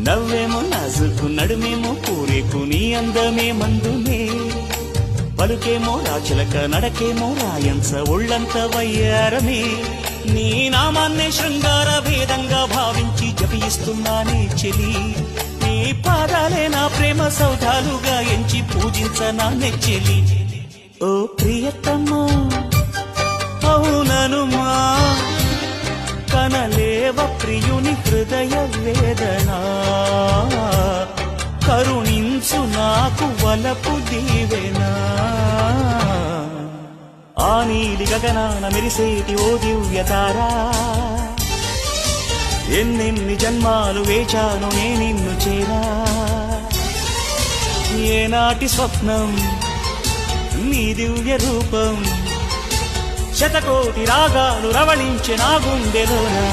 నవ్వేమో నాజుకు నడుమేమో పూరేకు నీ అందమే మందునే పలుకేమో రాచలక నడకేమో రాయంస ఒళ్ళంత వయ్యారమే నీ నామాన్నే శృంగార భేదంగా భావించి జపిస్తున్నానే చెలి నీ పాదాలే నా ప్రేమ సౌధాలుగా ఎంచి పూజించనా నెచ్చెలి ఓ ప్రియతమ్మా అవుననుమా కనలేవ ప్రియుని హృదయ వేదన కరుణించు నాకు వలపు దీవెనా ఆ నీలి గగనాన మెరిసేటి ఓ దివ్యతారా ఎన్నెన్ని జన్మాలు వేచాను నే నిన్ను చేరా ఏనాటి స్వప్నం నీ దివ్య రూపం శతకోటి రాగాలు రవళించే నా గుండెలోనా